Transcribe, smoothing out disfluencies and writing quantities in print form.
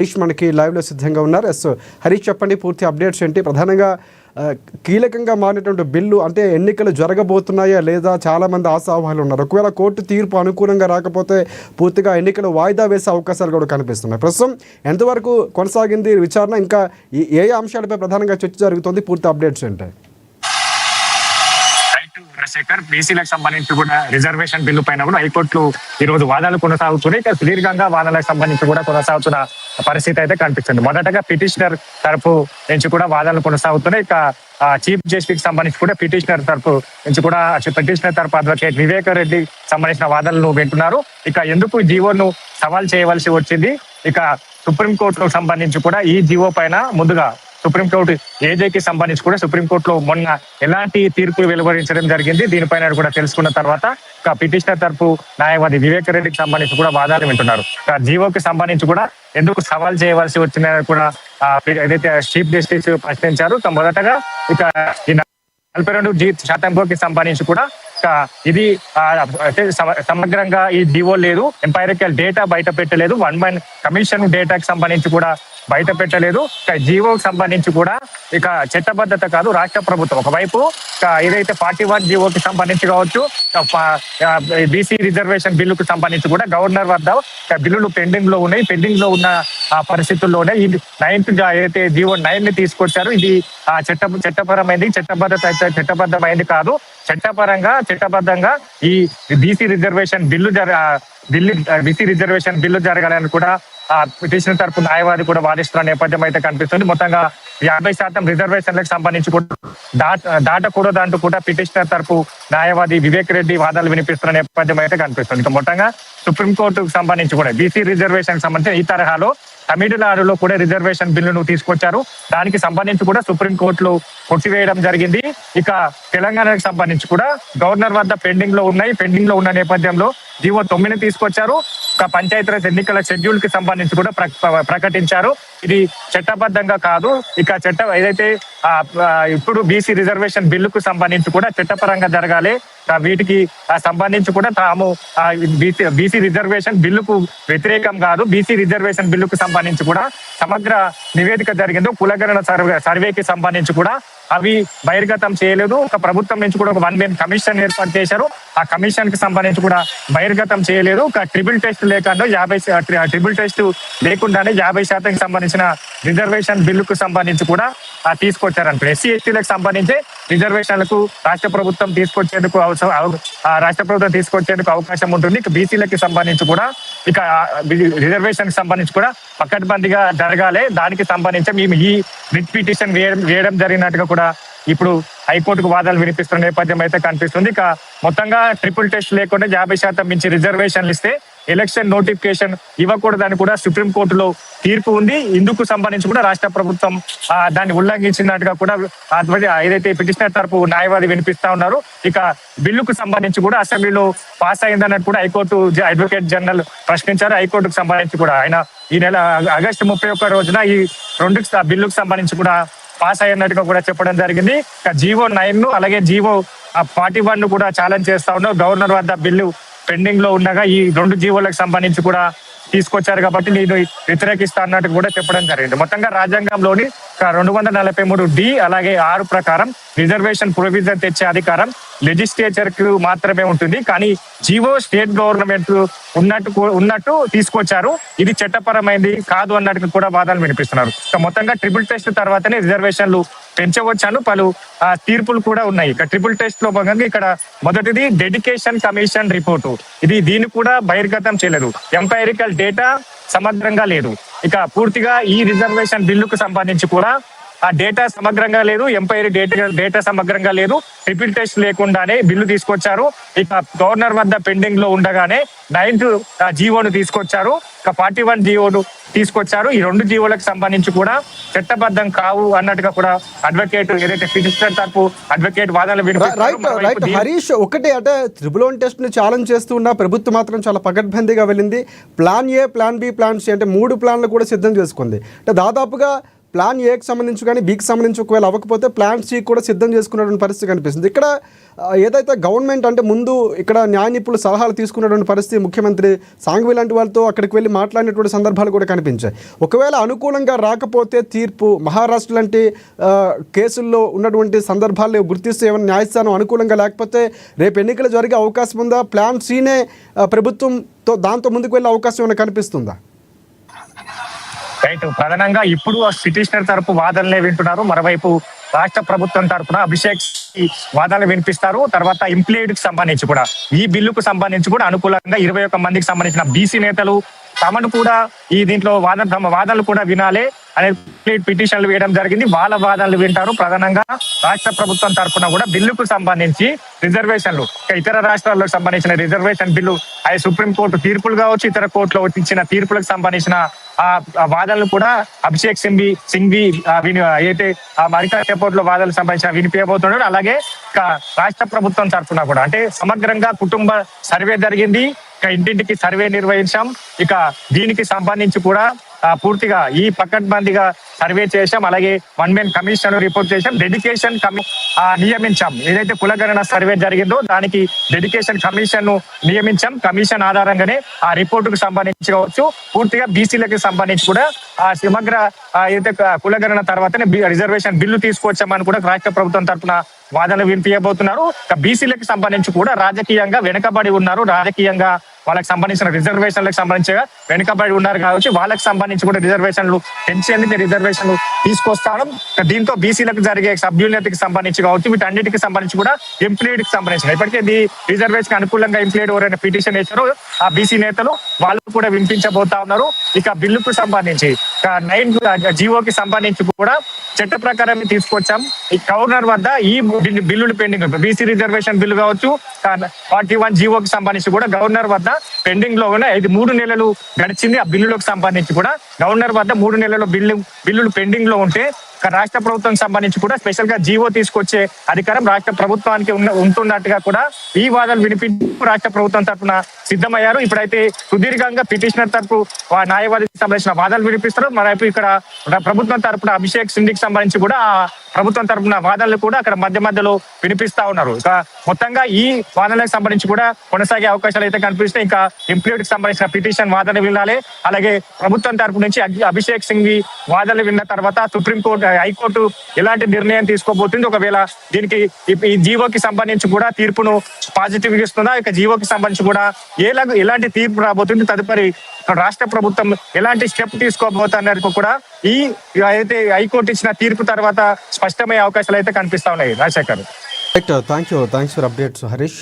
హరీష్ మనకి లైవ్లో సిద్ధంగా ఉన్నారు. హరీష్ చెప్పండి, పూర్తి అప్డేట్స్ ఏంటి? ప్రధానంగా కీలకంగా మారినటువంటి బిల్లు అంటే ఎన్నికలు జరగబోతున్నాయా లేదా చాలామంది ఆశావాహాలు ఉన్నారు. ఒకవేళ కోర్టు తీర్పు అనుకూలంగా రాకపోతే పూర్తిగా ఎన్నికలు వాయిదా వేసే అవకాశాలు కూడా కనిపిస్తున్నాయి. ప్రస్తుతం ఎంతవరకు కొనసాగింది విచారణ? ఇంకా ఏ అంశాలపై ప్రధానంగా చర్చ జరుగుతుంది? పూర్తి అప్డేట్స్ ఏంటి? చంద్రశేఖర్, బీసీలకు సంబంధించి కూడా రిజర్వేషన్ బిల్లు పైన కూడా హైకోర్టులో ఈ రోజు వాదాలు కొనసాగుతున్నాయి. ఇక సుదీర్ఘంగా వాదనలకు సంబంధించి కూడా కొనసాగుతున్న పరిస్థితి అయితే కనిపిస్తుంది. మొదటగా పిటిషనర్ తరపు నుంచి కూడా వాదనలు కొనసాగుతున్నాయి. ఇక చీఫ్ జస్టిస్ సంబంధించి కూడా పిటిషనర్ తరపు అడ్వకేట్ వివేక్ రెడ్డి సంబంధించిన వాదనలు వింటున్నారు. ఇక ఎందుకు జీవోను సవాల్ చేయవలసి వచ్చింది? ఇక సుప్రీంకోర్టుకు సంబంధించి కూడా ఈ జీవో పైన ముందుగా సుప్రీంకోర్టు ఏజేకి సంబంధించి కూడా సుప్రీంకోర్టులో మొన్న ఎలాంటి తీర్పు వెలువరించడం జరిగింది, దీనిపైన కూడా తెలుసుకున్న తర్వాత పిటిషనర్ తరపు న్యాయవాది వివేక్ రెడ్డికి సంబంధించి కూడా వాదాలు వింటున్నారు. జీవోకి సంబంధించి కూడా ఎందుకు సవాల్ చేయవలసి వచ్చిందని కూడా ఏదైతే చీఫ్ జస్టిస్ ప్రశ్నించారు. మొదటగా ఇక ఈ 42% సంబంధించి కూడా ఇది సమగ్రంగా ఈ జీవో లేదు, ఎంపైరికల్ డేటా బయట పెట్టలేదు, 1 కమిషన్ డేటాకి సంబంధించి కూడా బయట పెట్టలేదు. జీవోకి సంబంధించి కూడా ఇక చట్టబద్ధత కాదు రాష్ట్ర ప్రభుత్వం. ఒకవైపు ఏదైతే 41 జీవోకి సంబంధించి కావచ్చు, బీసీ రిజర్వేషన్ బిల్లుకు సంబంధించి కూడా గవర్నర్ వద్ద బిల్లులు పెండింగ్ లో ఉన్నాయి. పెండింగ్ లో ఉన్న పరిస్థితుల్లోనే ఈ 9th ఏదైతే జీవో 9 ని తీసుకొచ్చారు, ఇది చట్టపరమైంది, చట్టబద్ధమైంది కాదు. చట్టబద్ధంగా ఈ బీసీ రిజర్వేషన్ బిల్లు జరగాలని కూడా పిటిషన్ తరపు న్యాయవాది కూడా వాదిస్తున్న నేపథ్యం అయితే కనిపిస్తుంది. మొత్తంగా 50% రిజర్వేషన్లకు సంబంధించి కూడా దాటకూడదంటూ కూడా పిటిషనర్ తరపు న్యాయవాది వివేక్ రెడ్డి వాదాలు వినిపిస్తున్న నేపథ్యం అయితే కనిపిస్తుంది. ఇక మొత్తంగా సుప్రీంకోర్టుకు సంబంధించి కూడా బీసీ రిజర్వేషన్ సంబంధించి ఈ తరహాలో తమిళనాడులో కూడా రిజర్వేషన్ బిల్లును తీసుకొచ్చారు. దానికి సంబంధించి కూడా సుప్రీంకోర్టులో కొట్టివేయడం జరిగింది. ఇక తెలంగాణకు సంబంధించి కూడా గవర్నర్ వద్ద పెండింగ్ లో ఉన్న నేపథ్యంలో జీవో 9 తీసుకొచ్చారు. పంచాయతీరాజ్ ఎన్నికల షెడ్యూల్ కి సంబంధించి కూడా ప్రకటించారు. ఇది చట్టబద్ధంగా కాదు. ఇక ఏదైతే ఇప్పుడు బీసీ రిజర్వేషన్ బిల్లుకు సంబంధించి కూడా చట్టపరంగా జరగాలి. వీటికి సంబంధించి కూడా తాము బీసీ రిజర్వేషన్ బిల్లుకు వ్యతిరేకం కాదు. బీసీ రిజర్వేషన్ బిల్లుకు సంబంధించి కూడా సమగ్ర నివేదిక జరిగింది. కులగణన సర్వేకి సంబంధించి కూడా అవి బహిర్గతం చేయలేదు. ఒక ప్రభుత్వం నుంచి కూడా ఒక 1 కమిషన్ ఏర్పాటు చేశారు. ఆ కమిషన్ కి సంబంధించి కూడా బహిర్గతం చేయలేదు. ఒక ట్రిపుల్ టెస్ట్ లేకుండానే 50% సంబంధించిన రిజర్వేషన్ బిల్లుకు సంబంధించి కూడా తీసుకొచ్చారంట. ఎస్సీ ఎస్టీలకు సంబంధించి రిజర్వేషన్లకు రాష్ట్ర ప్రభుత్వం తీసుకొచ్చేందుకు అవకాశం ఉంటుంది. ఇక బీసీలకి సంబంధించి కూడా ఇక రిజర్వేషన్ కి సంబంధించి కూడా పకడ్బందీగా జరగాలి. దానికి సంబంధించి మేము ఈ రిట్ పిటిషన్ వేయడం జరిగినట్టుగా కూడా ఇప్పుడు హైకోర్టుకు వాదాలు వినిపిస్తున్న నేపథ్యం అయితే కనిపిస్తుంది. ఇక మొత్తంగా ట్రిపుల్ టెస్ట్ లేకుండా 50% మించి రిజర్వేషన్లు ఇస్తే ఎలక్షన్ నోటిఫికేషన్ ఇవ్వకూడదని కూడా సుప్రీంకోర్టులో తీర్పు ఉంది. ఇందుకు సంబంధించి కూడా రాష్ట్ర ప్రభుత్వం దాన్ని ఉల్లంఘించినట్టుగా కూడా ఏదైతే పిటిషనర్ తరపు న్యాయవాది వినిపిస్తా ఉన్నారు. ఇక బిల్లుకు సంబంధించి కూడా అసెంబ్లీలో పాస్ అయిందన్నట్టు కూడా హైకోర్టు అడ్వకేట్ జనరల్ ప్రశ్నించారు. హైకోర్టుకు సంబంధించి కూడా ఆయన ఈ నెల ఆగస్టు 31 రోజున ఈ 2 బిల్లుకు సంబంధించి కూడా పాస్ అయినట్టుగా కూడా చెప్పడం జరిగింది. జీవో 9 అలాగే జీవో 41 కూడా ఛాలెంజ్ చేస్తా ఉన్నారు. గవర్నర్ వద్ద బిల్లు పెండింగ్ లో ఉండగా ఈ 2 జీవోలకు సంబంధించి కూడా తీసుకొచ్చారు కాబట్టి నేను వ్యతిరేకిస్తా అన్నట్టు కూడా చెప్పడం జరిగింది. మొత్తంగా రాజ్యాంగంలోని 243D అలాగే 6 ప్రకారం రిజర్వేషన్ ప్రొవిజన్ తెచ్చే అధికారం లెజిస్లేచర్ కు మాత్రమే ఉంటుంది. కానీ జీవో స్టేట్ గవర్నమెంట్ ఉన్నట్టు తీసుకొచ్చారు. ఇది చట్టపరమైంది కాదు అన్నట్టు కూడా వాదాలు వినిపిస్తున్నారు. మొత్తంగా ట్రిపుల్ టెస్ట్ తర్వాతనే రిజర్వేషన్లు పెంచవచ్చాను పలు తీర్పులు కూడా ఉన్నాయి. ఇక ట్రిపుల్ టెస్ట్ లో భాగంగా ఇక్కడ మొదటిది డెడికేషన్ కమిషన్ రిపోర్టు, దీన్ని కూడా బహిర్గతం చేయలేదు. ఎంపైరికల్ డేటా సమగ్రంగా లేదు. ఇక పూర్తిగా ఈ రిజర్వేషన్ బిల్లుకు సంబంధించి కూడా ఆ డేటా సమగ్రంగా లేదు, ఎంపైరీ డేటా సమగ్రంగా లేదు. ట్రిపుల్ టెస్ట్ లేకుండానే బిల్లు తీసుకొచ్చారు. ఇక గవర్నర్ వద్ద పెండింగ్ లో ఉండగానే 9th జీవోను తీసుకొచ్చారు. ఇక 41 జీవోను తీసుకొచ్చారు. ఈ 2 జీవోలకు సంబంధించి కూడా చట్టబద్ధం కావు అన్నట్టుగా కూడా అడ్వకేట్ ఏదైతే పిటిషనర్ తరపు అడ్వకేట్ వాదనలు రైట్ హరీష్, ఒకటే అంటే 1 టెస్ట్ ని ఛాలెంజ్ చేస్తూ ఉన్న ప్రభుత్వం మాత్రం చాలా పకడ్బందీగా వెళ్ళింది. Plan A, plan B, plan C అంటే 3 ప్లాన్లు కూడా సిద్ధం చేసుకుంది. అంటే దాదాపుగా ప్లాన్ ఏకి సంబంధించి కానీ బీకి సంబంధించి ఒకవేళ అవ్వకపోతే ప్లాన్ సి కూడా సిద్ధం చేసుకున్నటువంటి పరిస్థితి కనిపిస్తుంది. ఇక్కడ ఏదైతే గవర్నమెంట్ అంటే ముందు ఇక్కడ న్యాయ నిపుణులు సలహాలు తీసుకున్నటువంటి పరిస్థితి, ముఖ్యమంత్రి సాంఘవి లాంటి వాళ్ళతో అక్కడికి వెళ్ళి మాట్లాడినటువంటి సందర్భాలు కూడా కనిపించాయి. ఒకవేళ అనుకూలంగా రాకపోతే తీర్పు మహారాష్ట్ర లాంటి కేసుల్లో ఉన్నటువంటి సందర్భాలు గుర్తిస్తే ఏమైనా న్యాయస్థానం అనుకూలంగా లేకపోతే రేపు ఎన్నికలు జరిగే అవకాశం ఉందా? ప్లాన్ సినే ప్రభుత్వంతో దాంతో ముందుకు వెళ్ళే అవకాశం ఏమైనా కనిపిస్తుందా? రైట్, ప్రధానంగా ఇప్పుడు పిటిషనర్ తరపు వాదనలే వింటున్నారు. మరోవైపు రాష్ట్ర ప్రభుత్వం తరపున అభిషేక్ వాదనలు వినిపిస్తారు. తర్వాత ఇంప్లీడ్ కి సంబంధించి కూడా ఈ బిల్లుకు సంబంధించి కూడా అనుకూలంగా 21 మందికి సంబంధించిన బీసీ నేతలు తమను కూడా ఈ దీంట్లో తమ వాదనలు కూడా వినాలి అనే పిటిషన్లు వేయడం జరిగింది. వాళ్ళ వాదనలు వింటారు. ప్రధానంగా రాష్ట్ర ప్రభుత్వం తరఫున కూడా బిల్లుకు సంబంధించి రిజర్వేషన్లు, ఇతర రాష్ట్రాలకు సంబంధించిన రిజర్వేషన్ బిల్లు అది సుప్రీంకోర్టు తీర్పులు కావచ్చు, ఇతర కోర్టులో ఇచ్చిన తీర్పులకు సంబంధించిన ఆ వాదనలు కూడా అభిషేక్ సింఘ్వి అయితే అమెరికా ఎయిర్పోర్ట్ లో వాదనలకు సంబంధించిన వినిపించబోతున్నాడు. అలాగే రాష్ట్ర ప్రభుత్వం తరఫున కూడా అంటే సమగ్రంగా కుటుంబ సర్వే జరిగింది, ఇంటింటికి సర్వే నిర్వహించాం. ఇక దీనికి సంబంధించి కూడా పూర్తిగా ఈ పకడ్బందీగా సర్వే చేశాం. అలాగే 1 మెన్ కమిషన్ రిపోర్ట్ చేశాం. డెడికేషన్ నియమించాం. ఏదైతే కులగణన సర్వే జరిగిందో దానికి డెడికేషన్ కమిషన్ ను నియమించాం. కమిషన్ ఆధారంగానే ఆ రిపోర్టుకు సంబంధించి కావచ్చు, పూర్తిగా బీసీలకు సంబంధించి కూడా ఆ సమగ్ర ఏదైతే కులగణన తర్వాతనే రిజర్వేషన్ బిల్లు తీసుకొచ్చామని కూడా రాష్ట్ర ప్రభుత్వం తరఫున వాదనలు వినిపించబోతున్నారు. బీసీలకు సంబంధించి కూడా రాజకీయంగా వెనుకబడి ఉన్నారు, రాజకీయంగా వాళ్ళకి సంబంధించిన రిజర్వేషన్లకు సంబంధించి వెనుకబడి ఉన్నారు కాబట్టి వాళ్ళకి సంబంధించి కూడా రిజర్వేషన్లు పెంచేందుకు రిజర్వేషన్లు తీసుకొస్తాను. దీంతో బీసీలకు జరిగే సభ్యున్నతికి సంబంధించి కావచ్చు, వీటన్నిటికి సంబంధించి కూడా ఎంప్లాయిడ్ కి సంబంధించిన ఇప్పటికే రిజర్వేషన్ అనుకూలంగా ఎంప్లాయిడ్ ఎవరైనా పిటిషన్ వేశారో ఆ బీసీ నేతలు వాళ్ళు కూడా వినిపించబోతా ఉన్నారు. ఇక బిల్లుకు సంబంధించి 9 జీవోకి సంబంధించి కూడా చట్ట ప్రకారం తీసుకొచ్చాం. ఈ గవర్నర్ వద్ద ఈ బిల్లులు పెండింగ్, బీసీ రిజర్వేషన్ బిల్లు కావచ్చు, 41 జీవోకి సంబంధించి కూడా గవర్నర్ వద్ద పెండింగ్ లో ఉన్న 3 నెలలు గడిచింది. ఆ బిల్లులకు సంబంధించి కూడా గవర్నర్ వద్ద 3 నెలల బిల్లులు పెండింగ్ లో ఉంటే రాష్ట్ర ప్రభుత్వం సంబంధించి కూడా స్పెషల్ గా జీవో తీసుకొచ్చే అధికారం రాష్ట్ర ప్రభుత్వానికి ఉంటున్నట్టుగా కూడా ఈ వాదనలు వినిపించి రాష్ట్ర ప్రభుత్వం తరఫున సిద్ధమయ్యారు. ఇప్పుడైతే సుదీర్ఘంగా పిటిషనర్ తరపు న్యాయవాదికి సంబంధించిన వాదనలు వినిపిస్తారు. మరోవైపు ఇక్కడ ప్రభుత్వం తరఫున అభిషేక్ సింఘ్వికి సంబంధించి కూడా ప్రభుత్వం తరఫున వాదనలు కూడా అక్కడ మధ్యలో వినిపిస్తా ఉన్నారు. ఇక మొత్తంగా ఈ వాదనలకు సంబంధించి కూడా కొనసాగే అవకాశాలు అయితే కనిపిస్తాయి. ఇంకా ఎంప్లాయిడ్ కి సంబంధించిన పిటిషన్ వాదన వినాలి. అలాగే ప్రభుత్వం తరపు నుంచి అభిషేక్ సింఘ్వి వాదనలు విన్న తర్వాత సుప్రీంకోర్టు, హైకోర్టు ఎలాంటి నిర్ణయం తీసుకోబోతుంది, ఒకవేళ దీనికి ఈ జీవోకి సంబంధించి కూడా తీర్పును పాజిటివ్ ఇస్తుందా, ఇక జీవోకి సంబంధించి కూడా ఎలాంటి తీర్పు రాబోతుంది, తదుపరి రాష్ట్ర ప్రభుత్వం ఎలాంటి స్టెప్ తీసుకోబోతున్నారు కూడా ఈ అయితే హైకోర్టు ఇచ్చిన తీర్పు తర్వాత స్పష్టమయ్యే అవకాశాలు అయితే కనిపిస్తా ఉన్నాయి. Rajasekhar, thanks for updates Harish.